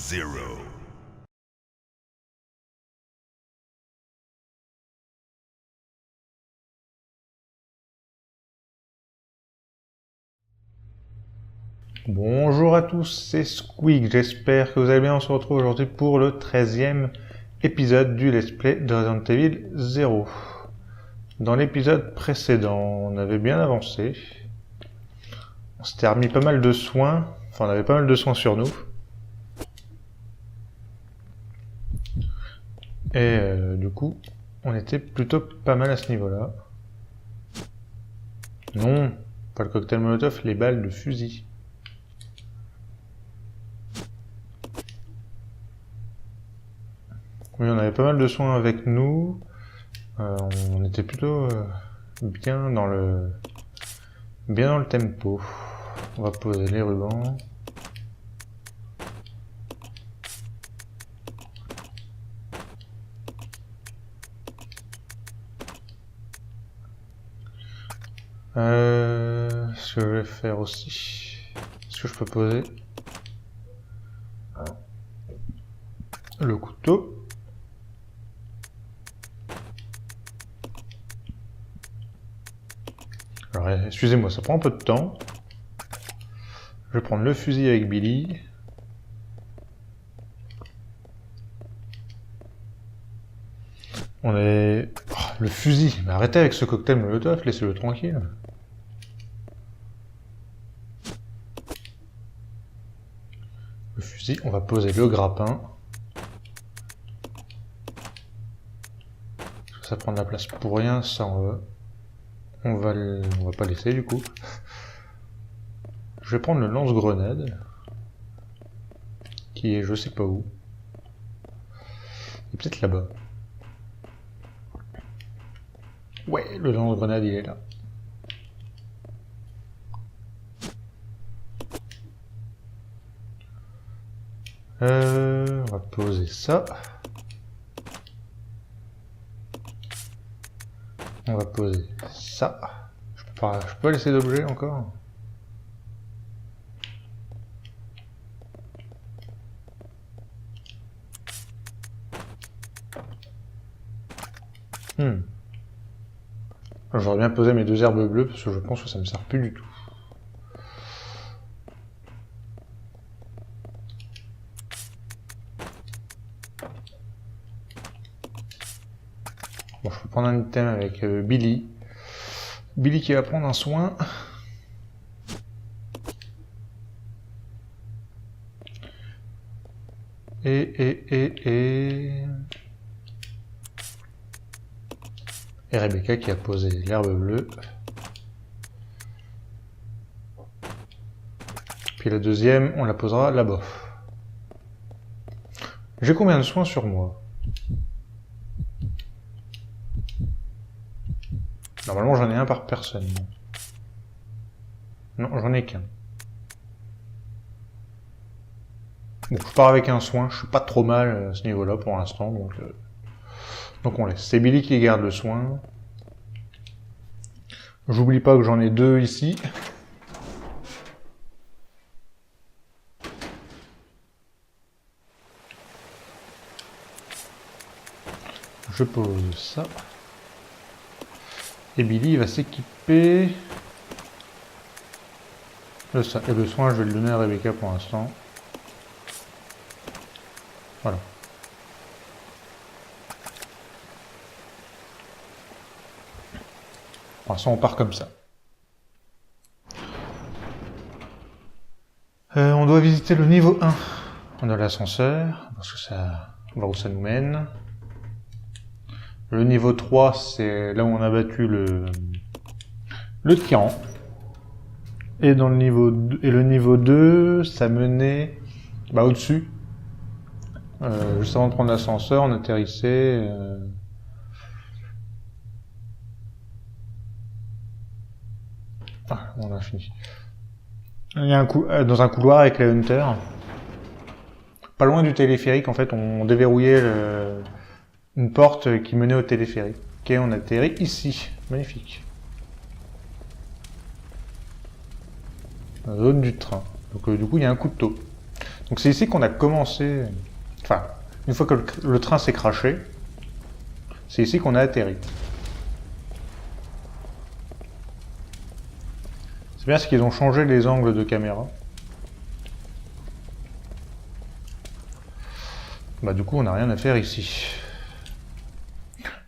0. Bonjour à tous, c'est Squeak, j'espère que vous allez bien. On se retrouve aujourd'hui pour le 13e épisode du Let's Play de Resident Evil 0. Dans l'épisode précédent, on avait bien avancé. On s'était remis pas mal de soins, enfin on avait pas mal de soins sur nous. Et du coup, on était plutôt pas mal à ce niveau-là. Non, pas le cocktail Molotov, les balles de fusil. Oui, on avait pas mal de soins avec nous. On était plutôt bien dans le tempo. On va poser les rubans. Ce que je vais faire aussi, est-ce que je peux poser le couteau? Alors, excusez-moi, ça prend un peu de temps. Je vais prendre le fusil avec Billy. On est... Oh, le fusil, mais arrêtez avec ce cocktail Molotov, laissez-le tranquille. Le fusil, on va poser le grappin. Ça prend de la place pour rien, ça on va pas laisser du coup. Je vais prendre le lance-grenade, qui est je sais pas où. Et peut-être là-bas. Ouais, le lance-grenade il est là. On va poser ça. On va poser ça. Je peux pas laisser d'objet encore. J'aurais bien posé mes deux herbes bleues parce que je pense que ça me sert plus du tout. Bon, je peux prendre un item avec Billy. Billy qui va prendre un soin. Et Rebecca qui a posé l'herbe bleue. Puis la deuxième, on la posera là-bas. J'ai combien de soins sur moi? Normalement j'en ai un par personne. Non, j'en ai qu'un. Bon, je pars avec un soin, je suis pas trop mal à ce niveau-là pour l'instant, donc on laisse. C'est Billy qui garde le soin. J'oublie pas que j'en ai deux ici. Je pose ça. Et Billy va s'équiper. Et le soin, je vais le donner à Rebecca pour l'instant. Voilà. Pour l'instant, on part comme ça. On doit visiter le niveau 1. On a l'ascenseur, parce que ça voir où ça nous mène. Le niveau 3, c'est là où on a battu le tyran. Et dans le niveau 2, ça menait au-dessus. Juste avant de prendre l'ascenseur, on atterrissait. Ah, on a fini. Il y a dans un couloir avec les hunters. Pas loin du téléphérique, en fait, on déverrouillait une porte qui menait au téléphérique. Ok, on atterrit ici. Magnifique. La zone du train. Donc du coup, il y a un couteau. Donc c'est ici qu'on a commencé... Enfin, une fois que le train s'est crashé, c'est ici qu'on a atterri. C'est bien ce qu'ils ont changé les angles de caméra. Bah du coup on n'a rien à faire ici.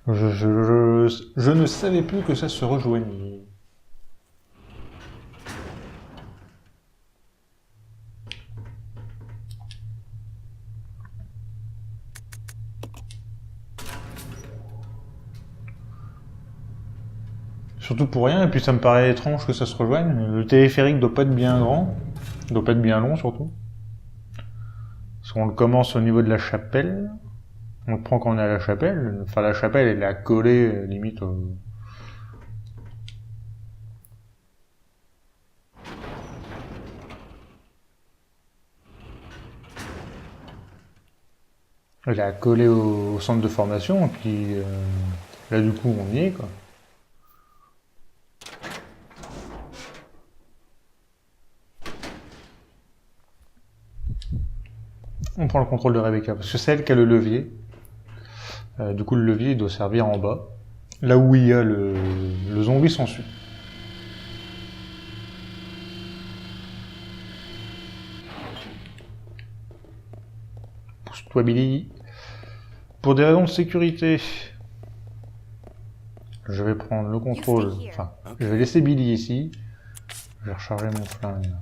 Je ne savais plus que ça se rejoignait. Surtout pour rien, et puis ça me paraît étrange que ça se rejoigne. Le téléphérique doit pas être bien grand, doit pas être bien long surtout. Parce qu'on le commence au niveau de la chapelle, on le prend quand on est à la chapelle, enfin la chapelle elle est accolée limite au... Elle est accolée au centre de formation, et puis là du coup on y est quoi. On prend le contrôle de Rebecca, parce que c'est elle qui a le levier. Du coup le levier il doit servir en bas, là où il y a le zombie sensu. Pousse-toi Billy. Pour des raisons de sécurité, je vais prendre le contrôle, enfin, je vais laisser Billy ici. Je vais recharger mon flingue.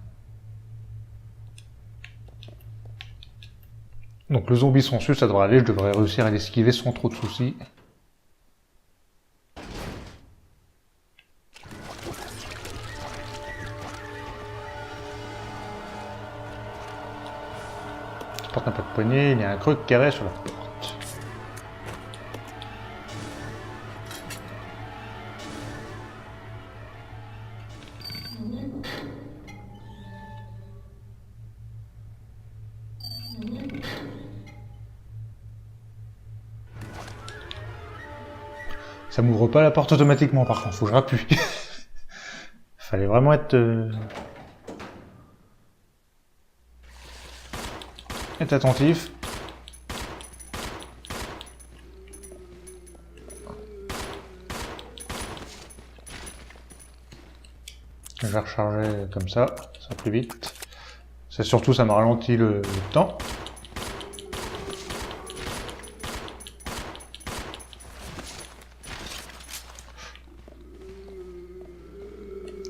Donc le zombie sensu, ça devrait aller, je devrais réussir à l'esquiver sans trop de soucis. La porte n'a pas de poignée, il y a un creux carré sur la porte. Ça m'ouvre pas la porte automatiquement par contre, faut que je rappuie. Fallait vraiment être... être attentif. Je vais recharger comme ça plus vite. C'est surtout, ça me ralentit le temps.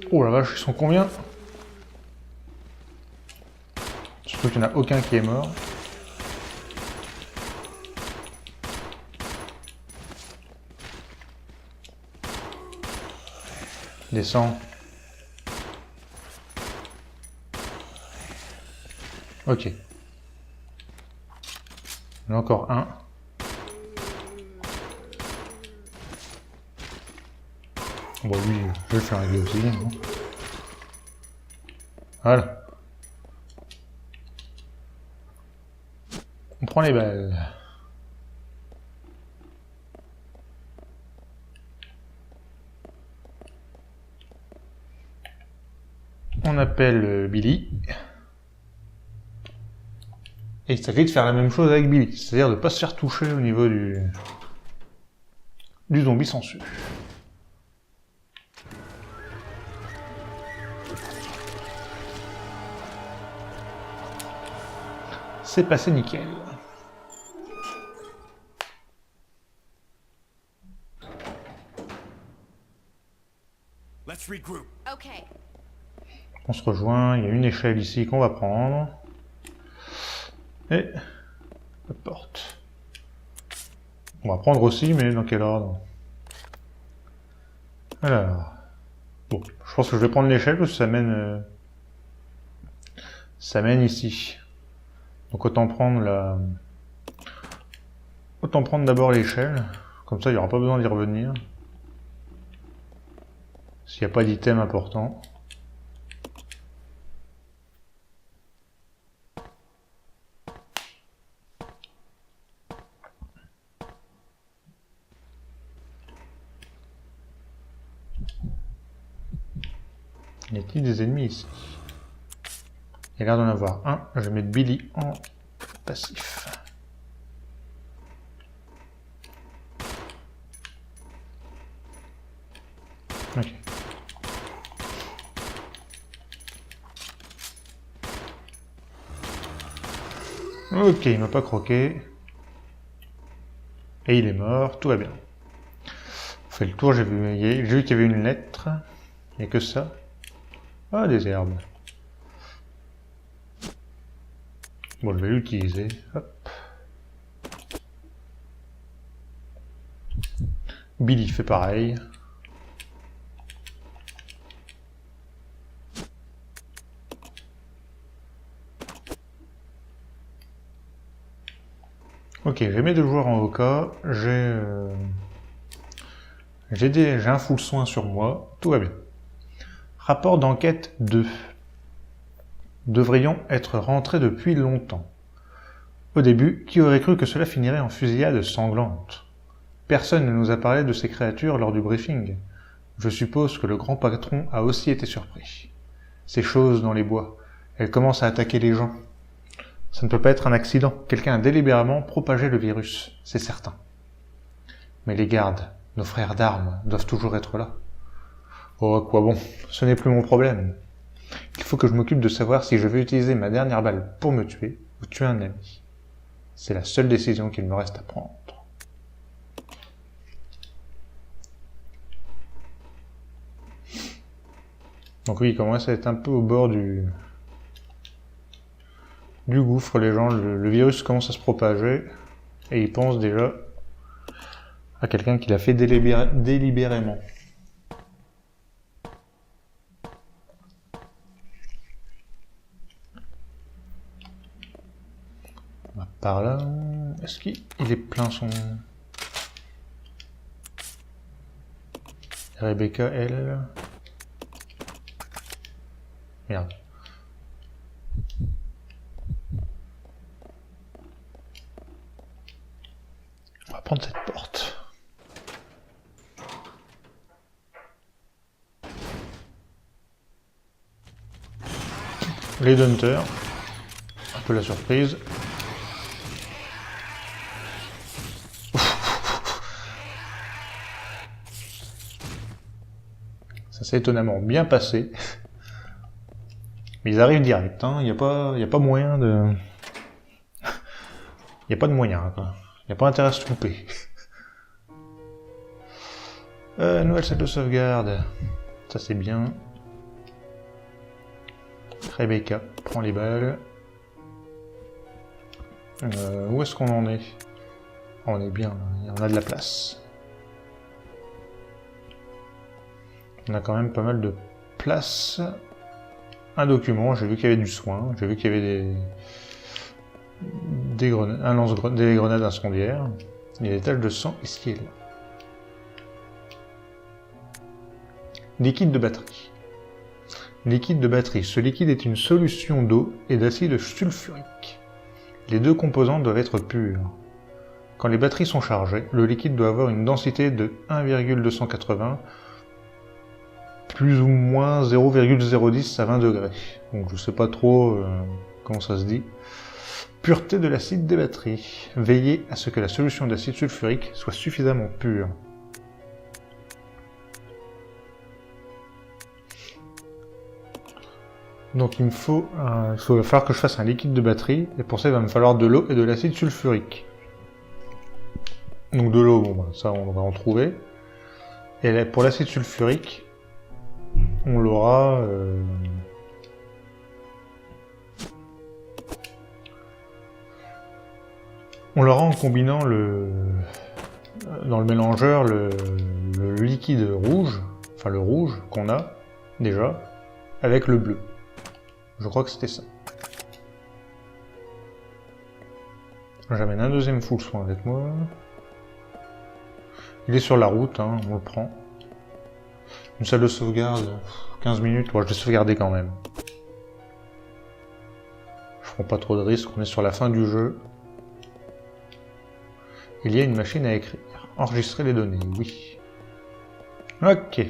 Oh la vache, ils sont combien? Surtout qu'il n'y en a aucun qui est mort. Descends. Ok. Il y en a encore un. Bon lui, je vais le faire régler aussi. Hein. Voilà. On prend les balles. On appelle Billy. Et il s'agit de faire la même chose avec Billy, c'est-à-dire de ne pas se faire toucher au niveau du zombie sensu. C'est passé nickel. Let's regroup. Okay. On se rejoint, il y a une échelle ici qu'on va prendre. Et la porte. On va prendre aussi, mais dans quel ordre? Alors... Bon, je pense que je vais prendre l'échelle parce que ça mène ici. Donc autant prendre la... Autant prendre d'abord l'échelle. Comme ça, il n'y aura pas besoin d'y revenir. S'il n'y a pas d'item important. Y a-t-il des ennemis ici? Il y a l'air d'en avoir un. Je vais mettre Billy en passif. Ok. Ok, il m'a pas croqué. Et il est mort, tout va bien. On fait le tour, j'ai vu qu'il y avait une lettre. Il n'y a que ça. Ah, des herbes. Bon, je vais l'utiliser. Hop. Billy fait pareil. Ok, j'ai mes 2 joueurs en Oka. J'ai un full soin sur moi. Tout va bien. Rapport d'enquête 2. Devrions être rentrés depuis longtemps. Au début, qui aurait cru que cela finirait en fusillade sanglante? Personne ne nous a parlé de ces créatures lors du briefing. Je suppose que le grand patron a aussi été surpris. Ces choses dans les bois, elles commencent à attaquer les gens. Ça ne peut pas être un accident. Quelqu'un a délibérément propagé le virus, c'est certain. Mais les gardes, nos frères d'armes, doivent toujours être là. Oh, à quoi bon? Ce n'est plus mon problème. Il faut que je m'occupe de savoir si je vais utiliser ma dernière balle pour me tuer ou tuer un ami. C'est la seule décision qu'il me reste à prendre. Donc oui, il commence à être un peu au bord du gouffre, les gens. Le virus commence à se propager et ils pensent déjà à quelqu'un qui l'a fait délibérément. On va par là. Est-ce qu'il est plein son... Rebecca, elle... Merde. On va prendre cette porte. Les Hunters. Un peu la surprise. Ça s'est étonnamment bien passé. Mais ils arrivent direct, hein. Il y a pas moyen de... Il n'y a pas de moyen, quoi. Il n'y a pas intérêt à se tromper. Nouvelle salle de sauvegarde. Ça c'est bien. Rebecca prend les balles. Où est-ce qu'on en est? On est bien, on a de la place. On a quand même pas mal de place. Un document, j'ai vu qu'il y avait du soin, j'ai vu qu'il y avait des grenades, des grenades incendiaires. Il y a des taches de sang ici et là. Liquide de batterie. Liquide de batterie. Ce liquide est une solution d'eau et d'acide sulfurique. Les deux composantes doivent être pures. Quand les batteries sont chargées, le liquide doit avoir une densité de 1,280 plus ou moins 0,010 à 20 degrés. Donc je sais pas trop comment ça se dit. Pureté de l'acide des batteries. Veillez à ce que la solution d'acide sulfurique soit suffisamment pure. Donc il va falloir que je fasse un liquide de batterie, et pour ça il va me falloir de l'eau et de l'acide sulfurique. Donc de l'eau, bon bah, ça on va en trouver. Et là, pour l'acide sulfurique, on l'aura... On l'aura en combinant dans le mélangeur le liquide rouge, enfin le rouge qu'on a déjà, avec le bleu. Je crois que c'était ça. J'amène un deuxième full soin avec moi. Il est sur la route, hein, on le prend. Une salle de sauvegarde, 15 minutes, bon, je vais sauvegarder quand même. Je prends pas trop de risques, on est sur la fin du jeu. Il y a une machine à écrire. Enregistrer les données, oui. Ok.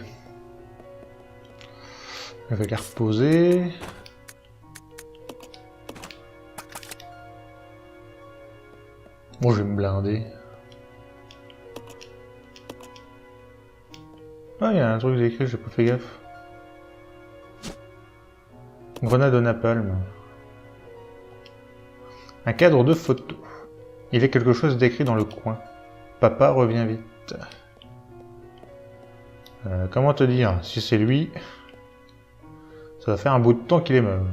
Je vais les reposer. Bon, je vais me blinder. Ah, il y a un truc écrit, j'ai pas fait gaffe. Grenade au napalm. Un cadre de photo. Il y a quelque chose d'écrit dans le coin. Papa revient vite. Comment te dire? Si c'est lui, ça va faire un bout de temps qu'il est mort.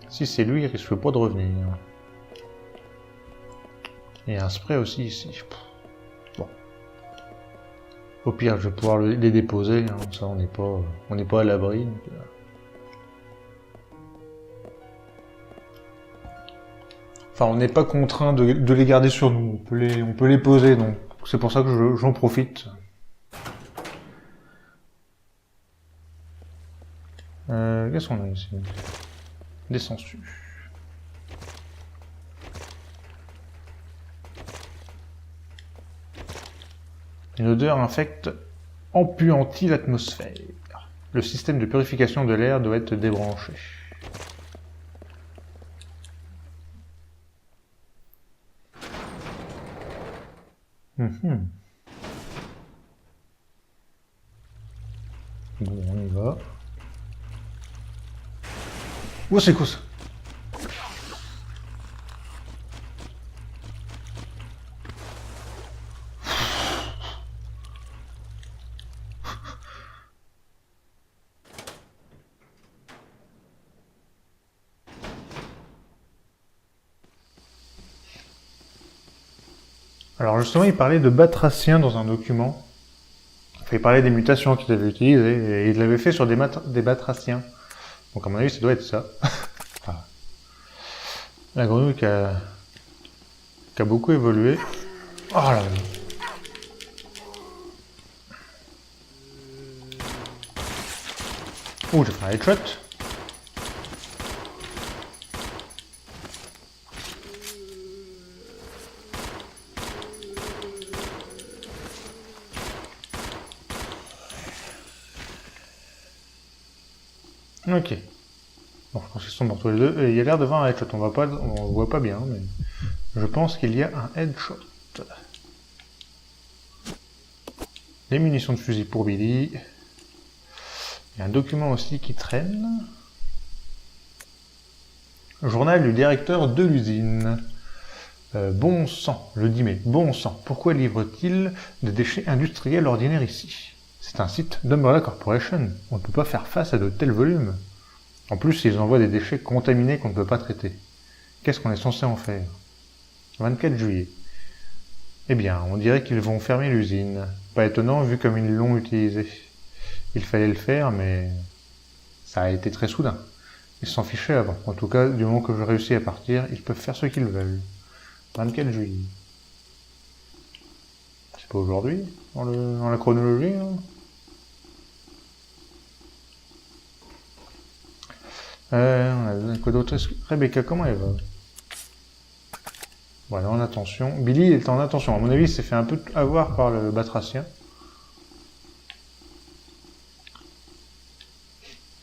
Si c'est lui, il risque pas de revenir. Il y a un spray aussi ici. Bon. Au pire, je vais pouvoir les déposer. Hein. Ça, on n'est pas à l'abri. Enfin, on n'est pas contraint de les garder sur nous. On peut les poser, donc c'est pour ça que j'en profite. Qu'est-ce qu'on a ici? Des sangsues. Une odeur infecte empuantit l'atmosphère. Le système de purification de l'air doit être débranché. Bon, on y va. Oh, c'est quoi ça? Alors justement, il parlait de batraciens dans un document. Il parlait des mutations qu'il avait utilisées, et il l'avait fait sur des batraciens. Donc à mon avis, ça doit être ça. Enfin, la grenouille qui a beaucoup évolué. Oh là là. Oh, j'ai fait un headshot. Ok. Bon, je pense qu'ils sont morts tous les deux. Et il y a l'air de voir un headshot. On voit pas bien, mais je pense qu'il y a un headshot. Les munitions de fusil pour Billy. Il y a un document aussi qui traîne. Journal du directeur de l'usine. Bon sang, je dis mais bon sang, pourquoi livre-t-il des déchets industriels ordinaires ici? C'est un site d'Umbrella Corporation. On ne peut pas faire face à de tels volumes. En plus, ils envoient des déchets contaminés qu'on ne peut pas traiter. Qu'est-ce qu'on est censé en faire? 24 juillet. Eh bien, on dirait qu'ils vont fermer l'usine. Pas étonnant vu comme ils l'ont utilisé. Il fallait le faire, mais ça a été très soudain. Ils s'en fichaient avant. En tout cas, du moment que je réussis à partir, ils peuvent faire ce qu'ils veulent. 24 juillet. C'est pas aujourd'hui, dans la chronologie, hein. On a quoi d'autre? Rebecca, comment elle va? Voilà, en attention. Billy est en attention. À mon avis, il s'est fait un peu avoir par le batracien.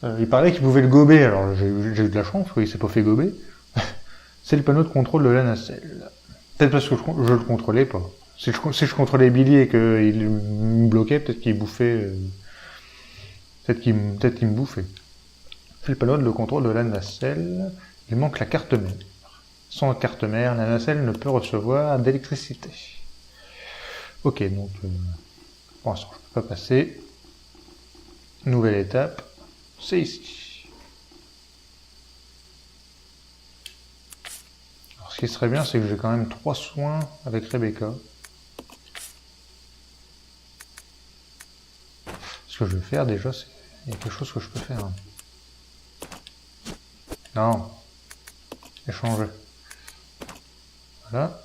Il parlait qu'il pouvait le gober, alors j'ai eu de la chance, il s'est pas fait gober. C'est le panneau de contrôle de la nacelle. Peut-être parce que je le contrôlais pas. Si je contrôlais Billy et qu'il me bloquait, peut-être qu'il bouffait... peut-être qu'il me bouffait. C'est le panneau de contrôle de la nacelle. Il manque la carte mère. Sans carte mère, la nacelle ne peut recevoir d'électricité. Ok, donc... pour l'instant, je peux pas passer. Nouvelle étape. C'est ici. Alors, ce qui serait bien, c'est que j'ai quand même 3 soins avec Rebecca. Ce que je vais faire déjà, c'est... il y a quelque chose que je peux faire. Non. Échanger. Voilà.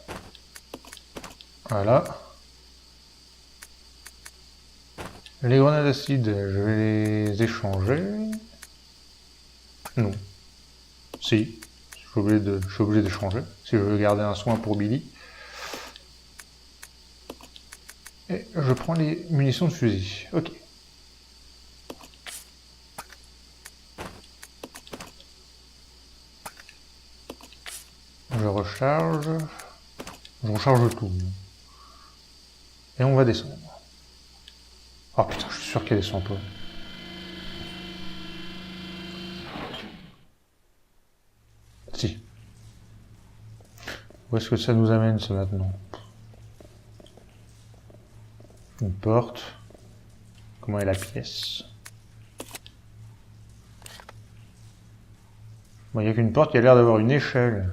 Voilà. Les grenades acides, je vais les échanger. Non. Si. Je suis obligé d'échanger. Si je veux garder un soin pour Billy. Et je prends les munitions de fusil. Ok. Je Je recharge. Je recharge tout. Et on va descendre. Oh putain, je suis sûr qu'elle descend pas. Si. Où est-ce que ça nous amène, ça, maintenant? Une porte. Comment est la pièce? Bon, il n'y a qu'une porte qui a l'air d'avoir une échelle.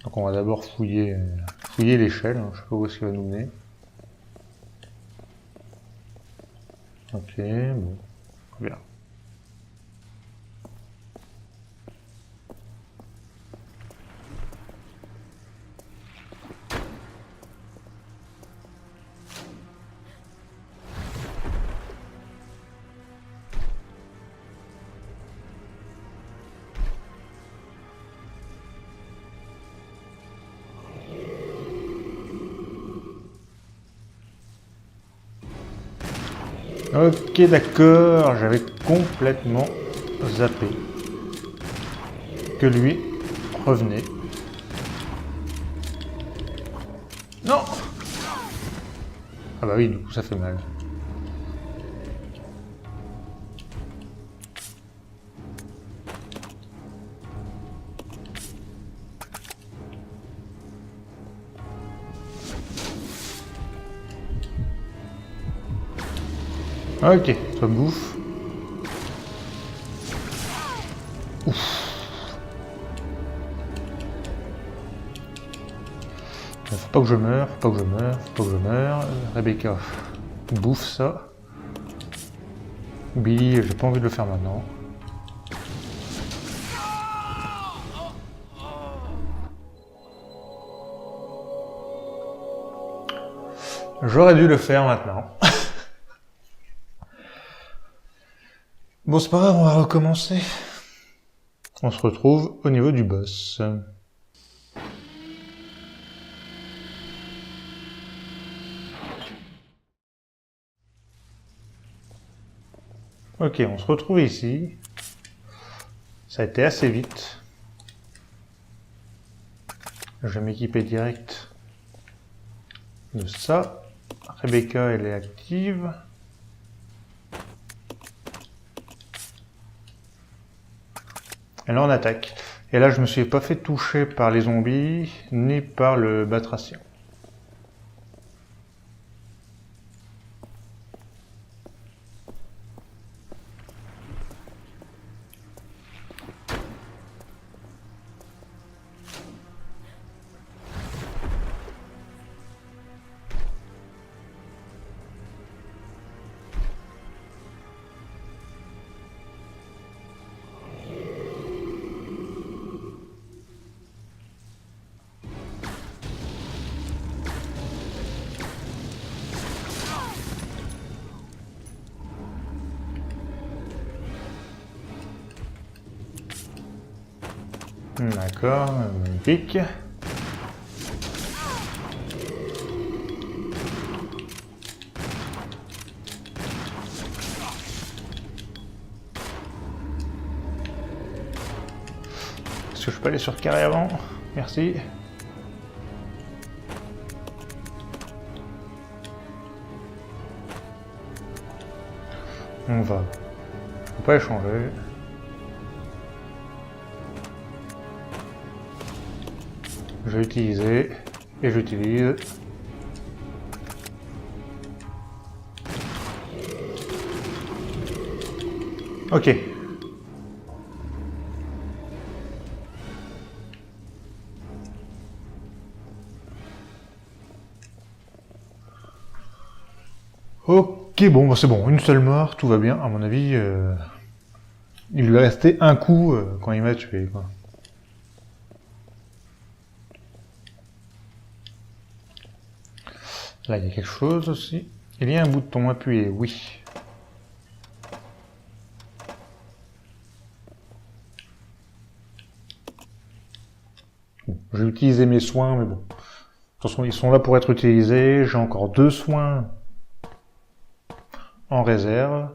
Donc on va d'abord fouiller l'échelle. Je sais pas où est-ce qu'elle va nous mener. Ok, bon. Bien. Ok, d'accord, j'avais complètement zappé que lui revenait. Non! Ah bah oui, du coup ça fait mal. Ok, toi bouffe. Ouf. Faut pas que je meure, faut pas que je meure, faut pas que je meure. Rebecca, bouffe ça. Billy, j'ai pas envie de le faire maintenant. J'aurais dû le faire maintenant. Bon, c'est pas grave, on va recommencer. On se retrouve au niveau du boss. Ok, on se retrouve ici. Ça a été assez vite. Je vais m'équiper direct de ça. Rebecca, elle est active. Et là, on attaque. Et là, je me suis pas fait toucher par les zombies, ni par le batracien. D'accord, magnifique. Est-ce que je peux aller sur le carré avant? Merci. On va. Faut pas échanger. Je vais utiliser. Et j'utilise. Ok. Ok, bon, bah c'est bon, une seule mort, tout va bien. À mon avis, il lui est resté un coup quand il m'a tué, quoi. Là, il y a quelque chose aussi. Il y a un bouton appuyé, oui. Bon, j'ai utilisé mes soins, mais bon. De toute façon, ils sont là pour être utilisés. J'ai encore 2 soins en réserve.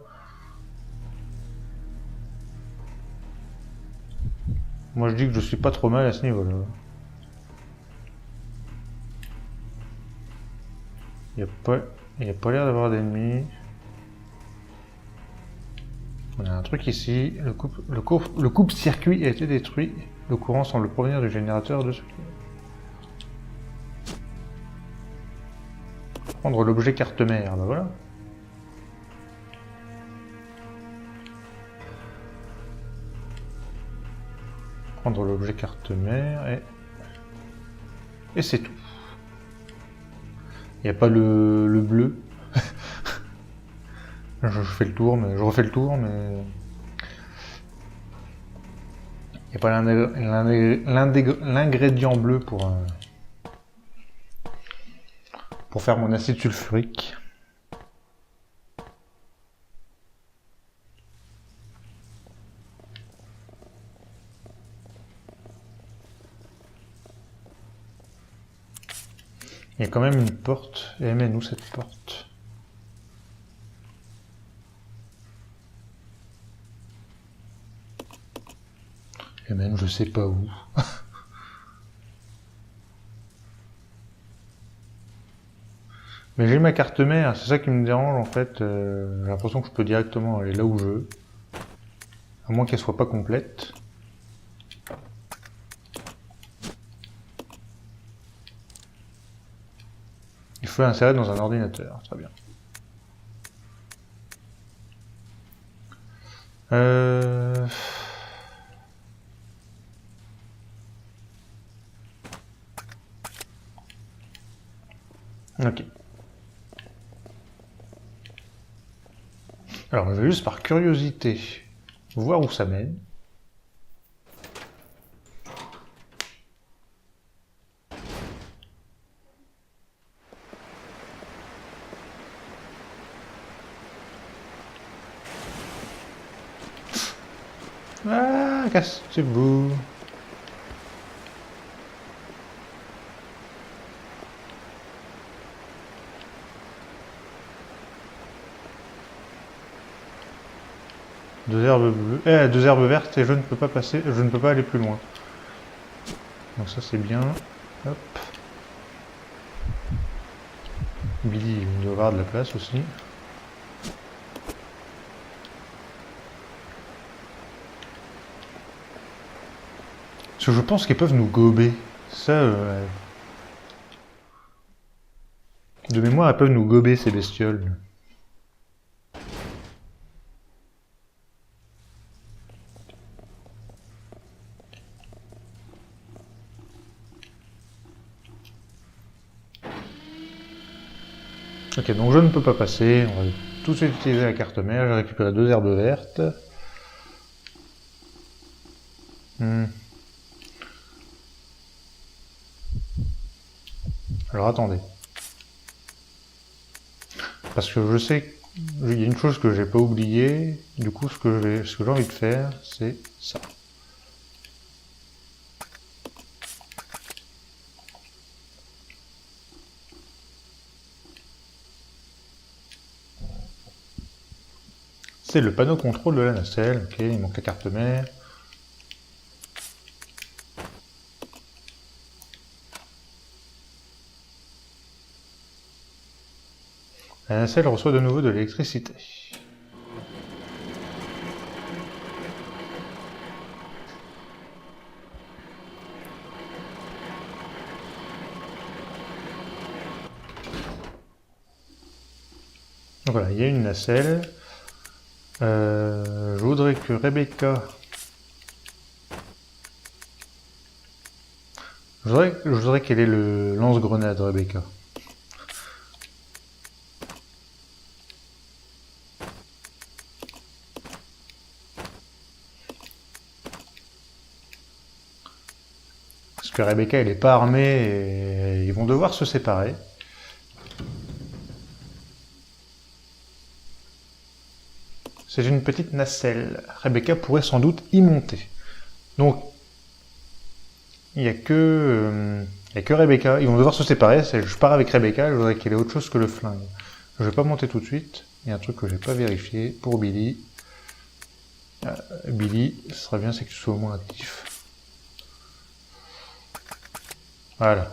Moi je dis que je suis pas trop mal à ce niveau-là. Il n'y a pas l'air d'avoir d'ennemis. On a un truc ici. Le coupe-circuit a été détruit. Le courant semble provenir du générateur de ce qui... Prendre l'objet carte mère, bah voilà. Prendre l'objet carte mère et c'est tout. Il n'y a pas le bleu. je fais le tour, mais je refais le tour, mais il n'y a pas l'ingrédient bleu pour faire mon acide sulfurique. Il y a quand même une porte. Et mais où cette porte? Et même je sais pas où. Mais j'ai ma carte mère, c'est ça qui me dérange en fait. J'ai l'impression que je peux directement aller là où je veux. À moins qu'elle soit pas complète. Il faut l'insérer dans un ordinateur, très bien. Ok. Alors, je vais juste par curiosité voir où ça mène. Ah, cassez-vous. Deux herbes bleues, deux herbes vertes et je ne peux pas passer, je ne peux pas aller plus loin. Donc ça c'est bien. Hop. Billy, il doit avoir de la place aussi. Parce que je pense qu'ils peuvent nous gober. Ça, de mémoire, elles peuvent nous gober ces bestioles. Ok, donc je ne peux pas passer. On va tout de suite utiliser la carte mère. J'ai récupéré deux herbes vertes. Alors attendez. Parce que je sais qu'il y a une chose que j'ai pas oubliée. Du coup, ce que j'ai envie de faire, c'est ça. C'est le panneau contrôle de la nacelle. Ok, il manque la carte mère. La nacelle reçoit de nouveau de l'électricité. Donc voilà, il y a une nacelle. Je voudrais que Rebecca... Je voudrais qu'elle ait le lance-grenade, Rebecca. Parce que Rebecca, elle est pas armée et ils vont devoir se séparer. C'est une petite nacelle. Rebecca pourrait sans doute y monter. Donc, il n'y a que Rebecca. Ils vont devoir se séparer. Je pars avec Rebecca. Je voudrais qu'elle ait autre chose que le flingue. Je vais pas monter tout de suite. Il y a un truc que j'ai pas vérifié pour Billy. Billy, ce serait bien c'est que tu sois au moins actif. Voilà.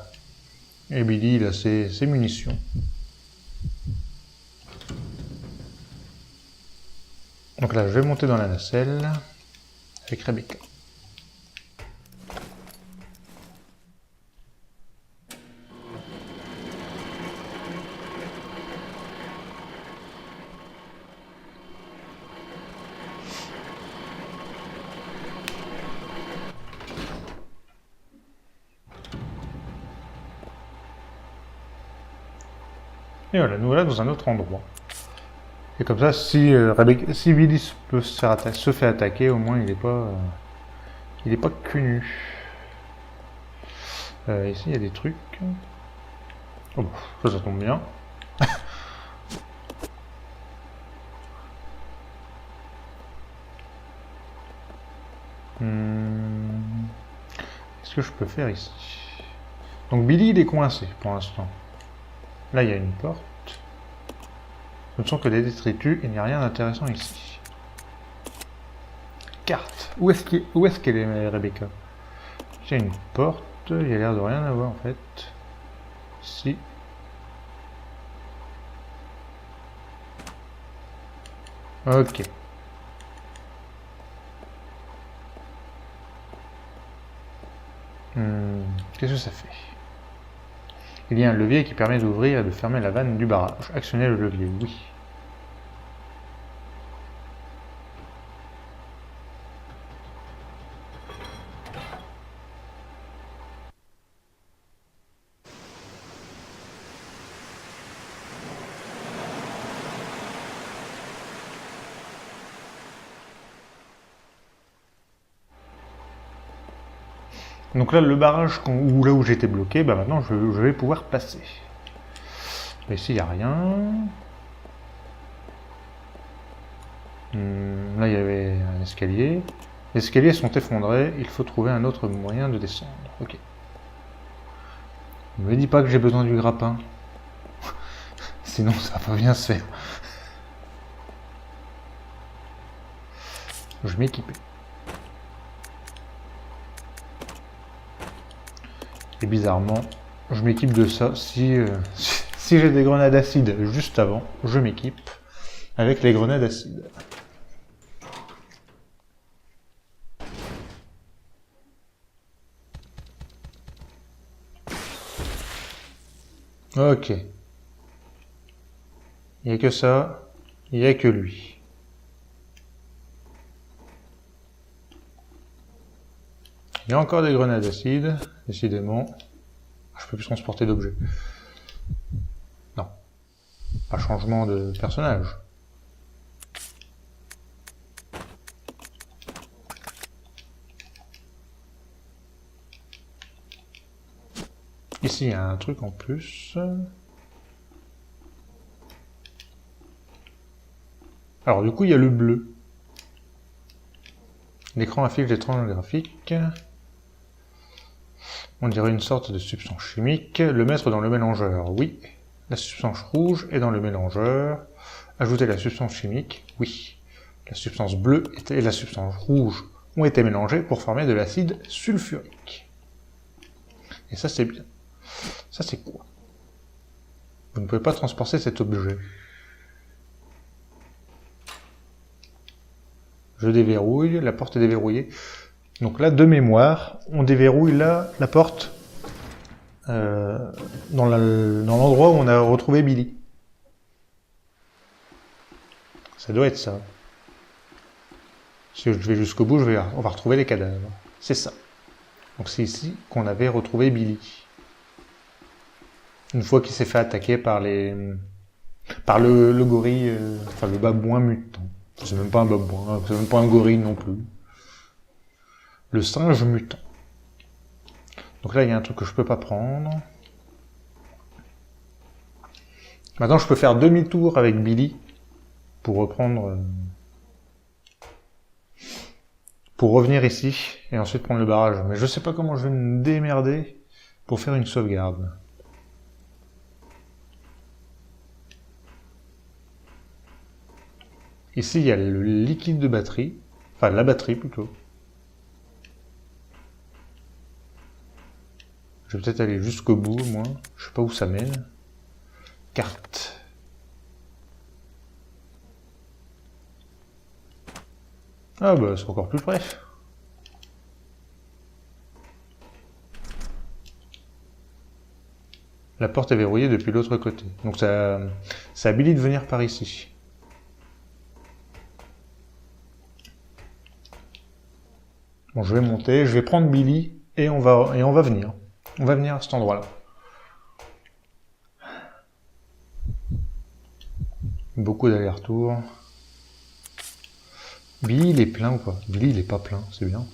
Et Billy, il a ses munitions. Donc là, je vais monter dans la nacelle avec Rebecca. Et voilà, nous voilà dans un autre endroit. Et comme ça, si Billy se fait attaquer, au moins il est pas cul nu. Ici, il y a des trucs. Oh, ça tombe bien. Qu'est-ce que je peux faire ici? Donc Billy, il est coincé pour l'instant. Là, il y a une porte. Ce ne sont que des détritus, il n'y a rien d'intéressant ici. Carte. Où est-ce qu'elle est, Rebecca? Il y a une porte, il y a l'air de rien avoir en fait. Ici. Ok. Qu'est-ce que ça fait? Il y a un levier qui permet d'ouvrir et de fermer la vanne du barrage. Actionnez le levier, oui. Donc là, le barrage, là où j'étais bloqué, bah maintenant je vais pouvoir passer. Mais ici, il n'y a rien. Là, il y avait un escalier. Les escaliers sont effondrés, il faut trouver un autre moyen de descendre. Ok. Ne me dis pas que j'ai besoin du grappin. Sinon, ça va pas bien se faire. Je m'équipe. Et bizarrement, je m'équipe de ça. Si j'ai des grenades acides juste avant, je m'équipe avec les grenades acides. Ok. Il n'y a que ça, il n'y a que lui. Il y a encore des grenades acides, décidément. Je peux plus transporter d'objets. Non. Pas changement de personnage. Ici, il y a un truc en plus. Alors, du coup, il y a le bleu. L'écran affiche d'étranges graphiques. On dirait une sorte de substance chimique. Le mettre dans le mélangeur, oui. La substance rouge est dans le mélangeur. Ajouter la substance chimique, oui. La substance bleue et la substance rouge ont été mélangées pour former de l'acide sulfurique. Et ça, c'est bien. Ça, c'est quoi? Vous ne pouvez pas transporter cet objet. Je déverrouille, la porte est déverrouillée. Donc là, de mémoire, on déverrouille la porte dans l'endroit où on a retrouvé Billy. Ça doit être ça. Si je vais jusqu'au bout, on va retrouver les cadavres. C'est ça. Donc c'est ici qu'on avait retrouvé Billy. Une fois qu'il s'est fait attaquer par le gorille, enfin le babouin mutant. C'est même pas un babouin, c'est même pas un gorille non plus. Le singe mutant. Donc là, il y a un truc que je peux pas prendre. Maintenant, je peux faire demi-tour avec Billy pour reprendre... pour revenir ici et ensuite prendre le barrage. Mais je sais pas comment je vais me démerder pour faire une sauvegarde. Ici, il y a le liquide de batterie. Enfin, la batterie plutôt. Je vais peut-être aller jusqu'au bout, moi. Je sais pas où ça mène. Carte. Ah bah c'est encore plus près. La porte est verrouillée depuis l'autre côté. Donc ça habilite de venir par ici. Bon, je vais monter, je vais prendre Billy et on va venir. On va venir à cet endroit-là. Beaucoup d'allers-retours. Billy, il est plein ou pas? Billy, il est pas plein, c'est bien.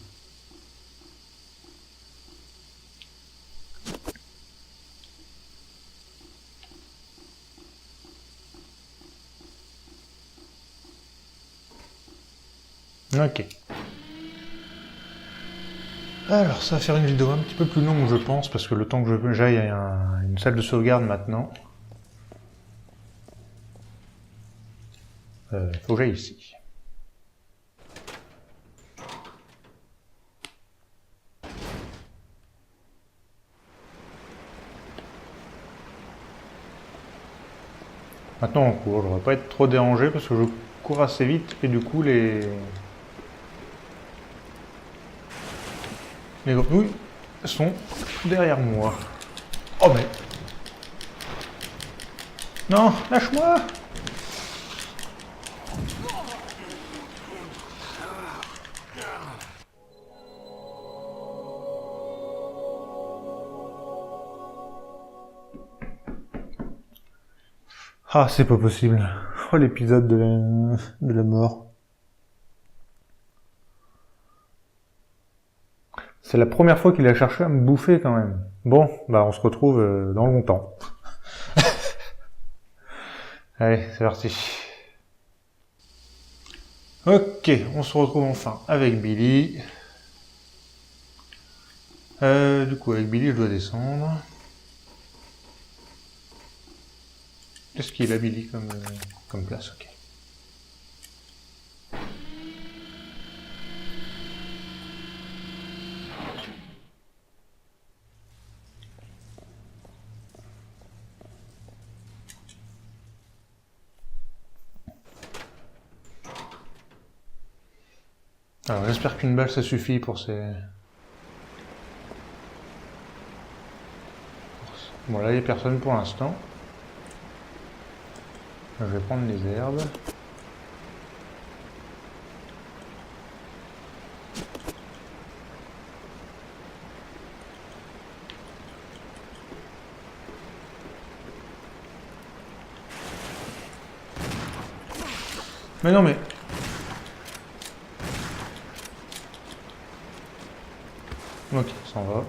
Ok. Alors, ça va faire une vidéo un petit peu plus longue, je pense, parce que le temps que j'aille à une salle de sauvegarde maintenant. Faut que j'aille ici. Maintenant on court, je ne vais pas être trop dérangé parce que je cours assez vite et du coup les grenouilles sont derrière moi. Oh mais... Non, lâche-moi! Ah, c'est pas possible. Oh, l'épisode de la mort. C'est la première fois qu'il a cherché à me bouffer quand même. Bon, bah on se retrouve dans longtemps. Allez, c'est parti. Ok, on se retrouve enfin avec Billy. Du coup, avec Billy, je dois descendre. Qu'est-ce qu'il a, Billy, comme place? Ok. Alors, j'espère qu'une balle, ça suffit pour ces... Bon, là, il n'y a personne pour l'instant. Je vais prendre les herbes. Mais non, mais... Ok, ça en va.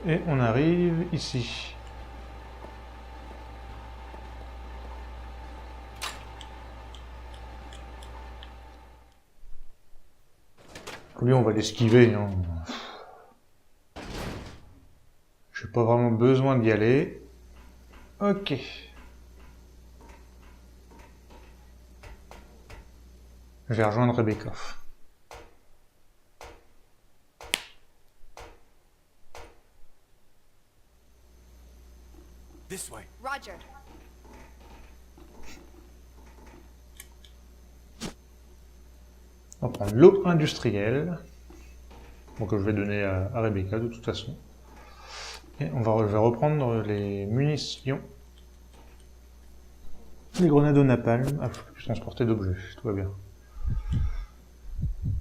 Et on arrive ici. Lui, on va l'esquiver. Hein. J'ai pas vraiment besoin d'y aller. Ok. Je vais rejoindre Rebecca. This way. Roger. On va prendre l'eau industrielle. Donc je vais donner à Rebecca de toute façon. Et je vais reprendre les munitions. Les grenades au napalm. Ah, je peux plus transporter d'objets, tout va bien.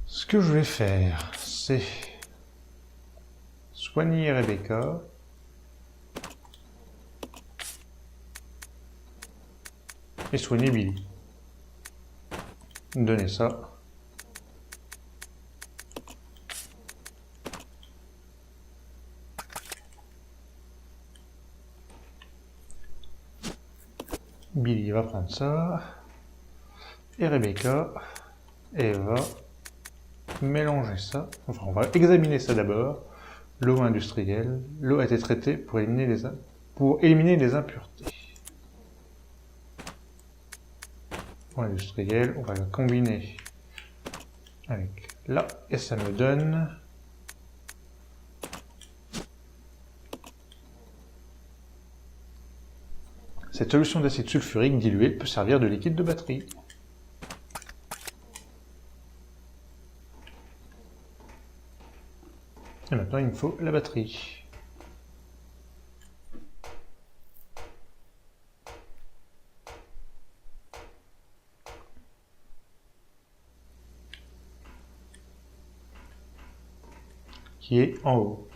Ce que je vais faire, c'est soigner Rebecca. Et soigner Billy. Donner ça. Billy va prendre ça. Et Rebecca. Et Eva. mélanger ça. Enfin, on va examiner ça d'abord. L'eau industrielle. L'eau a été traitée pour éliminer les impuretés. Eau industrielle, on va la combiner avec là, et ça me donne cette solution d'acide sulfurique diluée peut servir de liquide de batterie. Et maintenant, il me faut la batterie. Qui est en haut.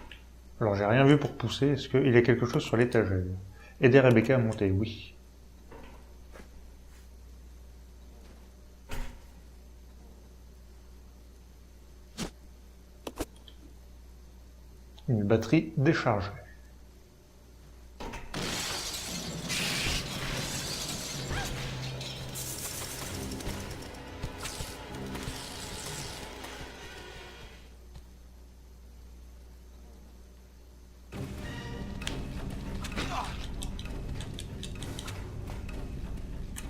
Alors, j'ai rien vu pour pousser. Est-ce qu'il y a quelque chose sur l'étagère? Aider Rebecca à monter, oui. Une batterie déchargée.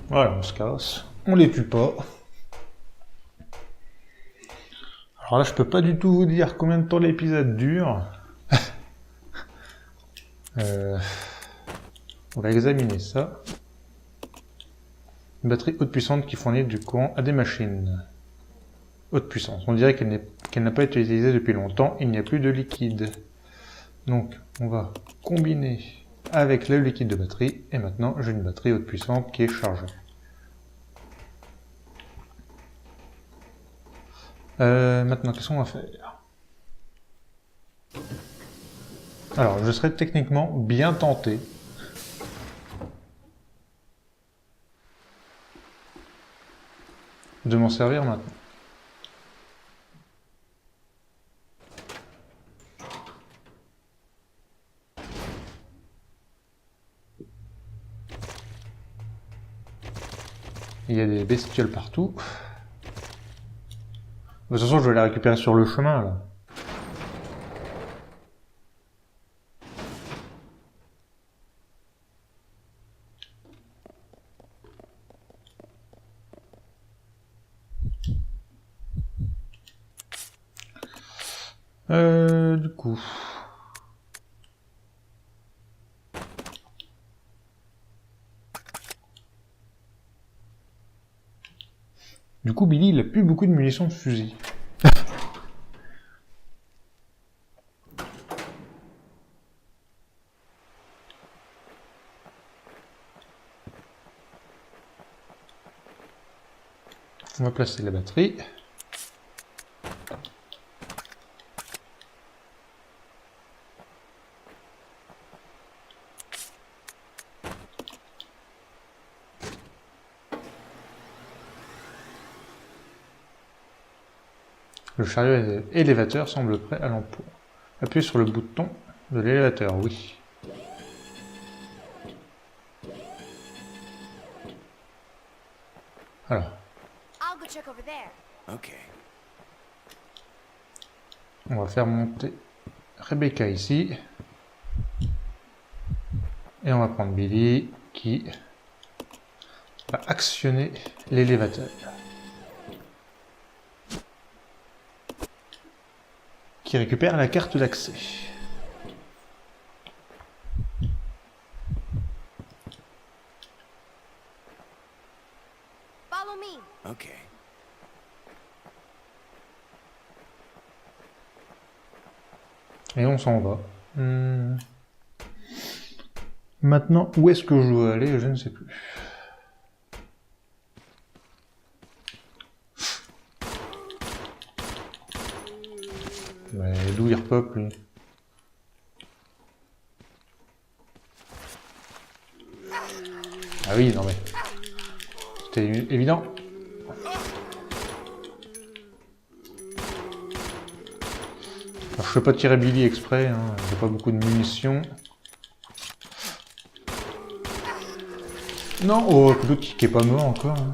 Voilà, on se casse. On les tue pas. Alors là, je peux pas du tout vous dire combien de temps l'épisode dure. On va examiner ça. Une batterie haute puissante qui fournit du courant à des machines. Haute puissance. On dirait qu'elle n'a pas été utilisée depuis longtemps. Il n'y a plus de liquide. Donc, on va combiner avec le liquide de batterie. Et maintenant, j'ai une batterie haute puissante qui est chargée. Maintenant, qu'est-ce qu'on va faire? Alors, je serais techniquement bien tenté de m'en servir maintenant. Il y a des bestioles partout. De toute façon, je vais les récupérer sur le chemin, là. Du coup... Billy, il a plus beaucoup de munitions de fusil. On va placer la batterie. Le chariot élévateur semble prêt à l'emploi. Appuyez sur le bouton de l'élévateur, oui. Alors. Okay. On va faire monter Rebecca ici. Et on va prendre Billy qui va actionner l'élévateur. Qui récupère la carte d'accès. Follow me. Okay. Et on s'en va. Maintenant, où est-ce que je dois aller? Je ne sais plus. Mais d'où il repop, lui? Ah oui, non mais... C'était évident. Alors, je fais pas tirer Billy exprès, hein. J'ai pas beaucoup de munitions. Non, oh, l'autre qui est pas mort encore. Hein.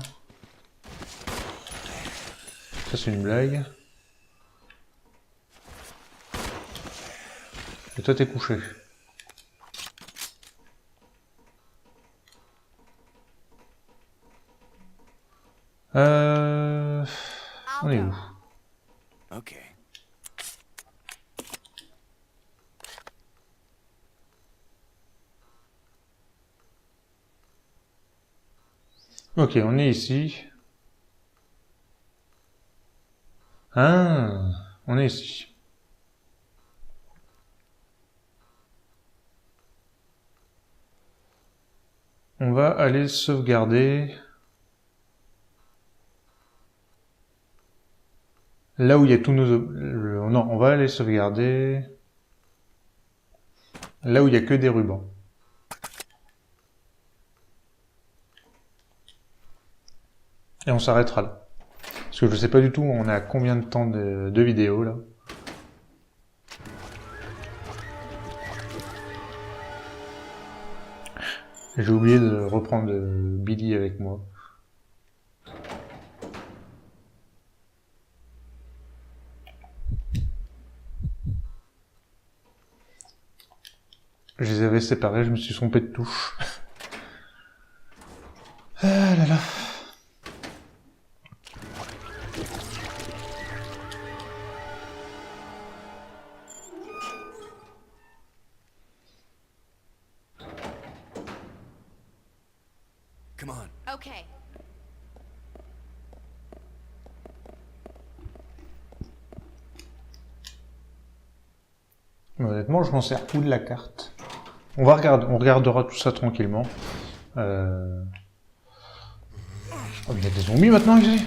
Ça c'est une blague. toi t'es couché. On est où? Okay. Ok, on est ici. Ah, on est ici. On va aller sauvegarder là où il y a tous nos... Non, on va aller sauvegarder là où il y a que des rubans. Et on s'arrêtera là. Parce que je sais pas du tout on a combien de temps de vidéo là. J'ai oublié de reprendre Billy avec moi. Je les avais séparés, je me suis trompé de touche. Ah là là. Come on. Okay. Mais honnêtement, je m'en sers plus de la carte. On regardera tout ça tranquillement. Oh, mais il y a des zombies maintenant ici.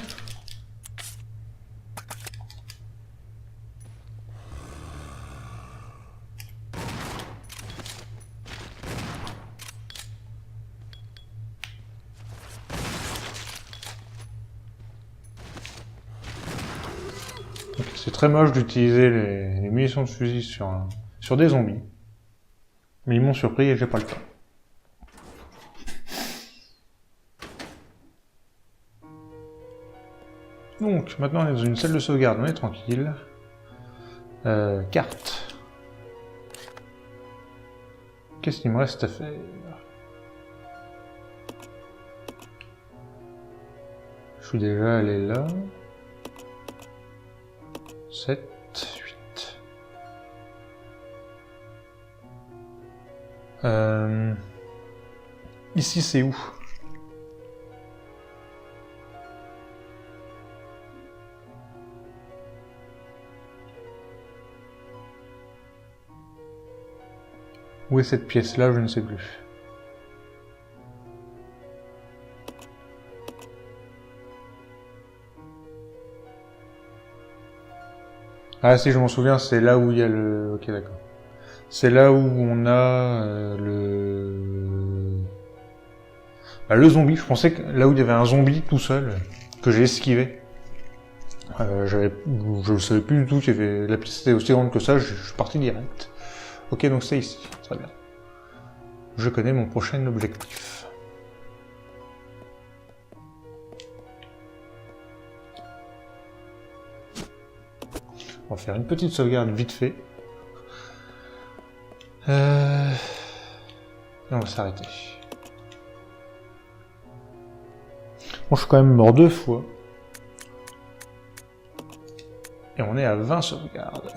Ok, c'est très moche d'utiliser les munitions de fusil sur des zombies. Mais ils m'ont surpris et j'ai pas le temps. Donc, maintenant on est dans une salle de sauvegarde, on est tranquille. Carte. Qu'est-ce qu'il me reste à faire? Je suis déjà allé là. 7, 8. Ici c'est où? Où est cette pièce-là? Je ne sais plus. Ah si, je m'en souviens, c'est là où il y a le... Ok, d'accord. C'est là où on a le zombie. Je pensais que là où il y avait un zombie tout seul, que j'ai esquivé. Je ne savais plus du tout qu'il y avait... La pièce était aussi grande que ça, je suis parti direct. Ok, donc c'est ici. Très bien. Je connais mon prochain objectif. On va faire une petite sauvegarde vite fait. Et on va s'arrêter. Bon, je suis quand même mort 2 fois. Et on est à 20 sauvegardes.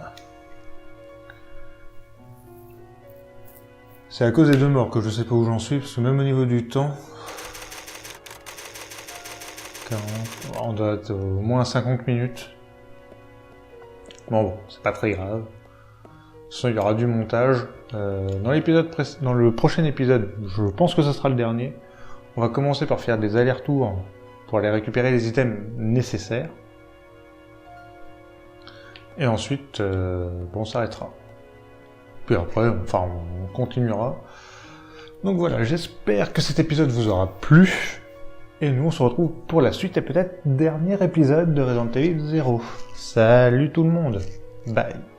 C'est à cause des 2 morts que je sais pas où j'en suis, parce que même au niveau du temps... 40... On doit être au moins 50 minutes. Bon, c'est pas très grave. De toute façon, il y aura du montage. Dans le prochain épisode, je pense que ce sera le dernier, on va commencer par faire des allers-retours pour aller récupérer les items nécessaires. Et ensuite, on s'arrêtera. Puis après, enfin, on continuera. Donc voilà, j'espère que cet épisode vous aura plu. Et nous, on se retrouve pour la suite et peut-être dernier épisode de Resident Evil 0. Salut tout le monde. Bye.